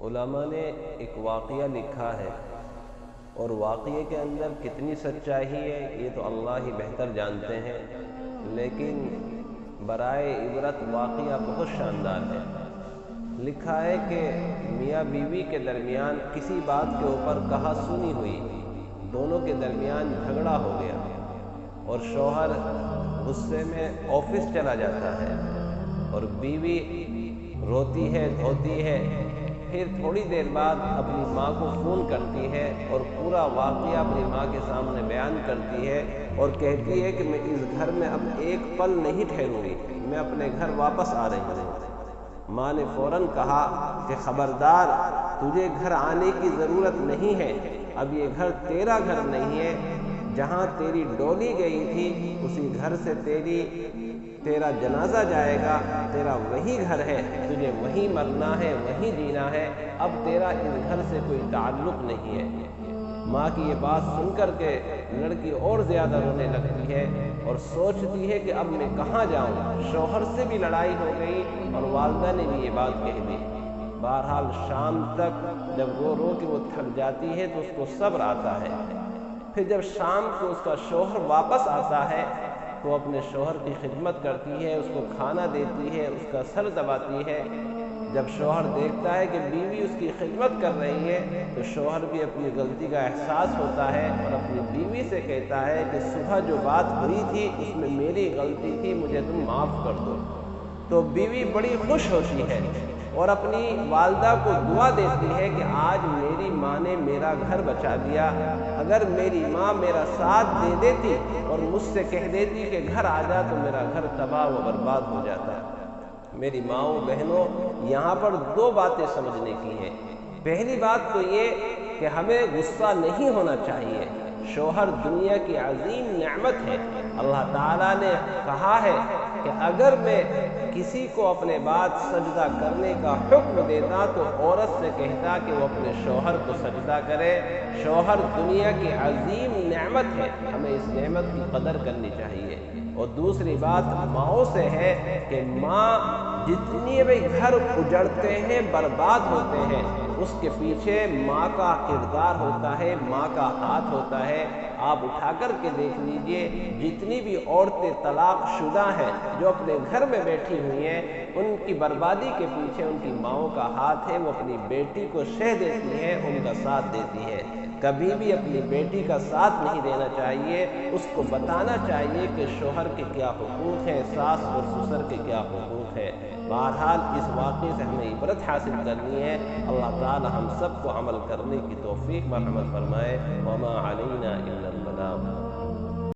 علماء نے ایک واقعہ لکھا ہے اور واقعے کے اندر کتنی سچائی ہے یہ تو اللہ ہی بہتر جانتے ہیں، لیکن برائے عبرت واقعہ بہت شاندار ہے۔ لکھا ہے کہ میاں بیوی کے درمیان کسی بات کے اوپر کہا سنی ہوئی، دونوں کے درمیان جھگڑا ہو گیا اور شوہر غصے میں آفس چلا جاتا ہے اور بیوی روتی ہے دھوتی ہے، پھر تھوڑی دیر بعد اپنی ماں کو فون کرتی ہے اور پورا واقعہ اپنی ماں کے سامنے بیان کرتی ہے اور کہتی ہے کہ میں اس گھر میں اب ایک پل نہیں ٹھہروں گی، میں اپنے گھر واپس آ رہی ہوں۔ ماں نے فوراً کہا کہ خبردار، تجھے گھر آنے کی ضرورت نہیں ہے، اب یہ گھر تیرا گھر نہیں ہے، جہاں تیری ڈولی گئی تھی اسی گھر سے تیرا جنازہ جائے گا، تیرا وہی گھر ہے، تجھے وہیں مرنا ہے، وہیں جینا ہے، اب تیرا اس گھر سے کوئی تعلق نہیں ہے۔ ماں کی یہ بات سن کر کے لڑکی اور زیادہ رونے لگتی ہے اور سوچتی ہے کہ اب میں کہاں جاؤں، شوہر سے بھی لڑائی ہو گئی اور والدہ نے بھی یہ بات کہہ دی۔ بہرحال شام تک جب رو رو کے وہ تھک جاتی ہے تو اس کو صبر آتا ہے۔ پھر جب شام کو اس کا شوہر واپس آتا ہے تو اپنے شوہر کی خدمت کرتی ہے، اس کو کھانا دیتی ہے، اس کا سر دباتی ہے۔ جب شوہر دیکھتا ہے کہ بیوی اس کی خدمت کر رہی ہے تو شوہر بھی اپنی غلطی کا احساس ہوتا ہے اور اپنی بیوی سے کہتا ہے کہ صبح جو بات ہوئی تھی اس میں میری غلطی تھی، مجھے تم معاف کر دو۔ تو بیوی بڑی خوش ہوتی ہے اور اپنی والدہ کو دعا دیتی ہے کہ آج میری ماں نے میرا گھر بچا دیا، اگر میری ماں میرا ساتھ دے دیتی اور مجھ سے کہہ دیتی کہ گھر آ جا تو میرا گھر تباہ و برباد ہو جاتا۔ میری ماؤں بہنوں، یہاں پر دو باتیں سمجھنے کی ہیں۔ پہلی بات تو یہ کہ ہمیں غصہ نہیں ہونا چاہیے۔ شوہر دنیا کی عظیم نعمت ہے۔ اللہ تعالیٰ نے کہا ہے کہ اگر میں کسی کو اپنے بعد سجدہ کرنے کا حکم دیتا تو عورت سے کہتا کہ وہ اپنے شوہر کو سجدہ کرے۔ شوہر دنیا کی عظیم نعمت ہے، ہمیں اس نعمت کی قدر کرنی چاہیے۔ اور دوسری بات ماؤں سے ہے کہ ماں جتنی بھی گھر اجڑتے ہیں، برباد ہوتے ہیں، اس کے پیچھے ماں کا کردار ہوتا ہے، ماں کا ہاتھ ہوتا ہے۔ آپ اٹھا کر کے دیکھ لیجئے، جتنی بھی عورتیں طلاق شدہ ہیں جو اپنے گھر میں بیٹھی ہوئی ہیں، ان کی بربادی کے پیچھے ان کی ماؤں کا ہاتھ ہے۔ وہ اپنی بیٹی کو شہ دیتی ہیں، ان کا ساتھ دیتی ہیں۔ کبھی بھی اپنی بیٹی کا ساتھ نہیں دینا چاہیے، اس کو بتانا چاہیے کہ شوہر کے کیا حقوق ہیں، ساس اور سسر کے کیا حقوق ہیں۔ بہرحال اس واقعے سے ہمیں عبرت حاصل کرنی ہے۔ اللہ تعالی ہم سب کو عمل کرنے کی توفیق مرحمت فرمائے۔ وما علینا الا البلاغ۔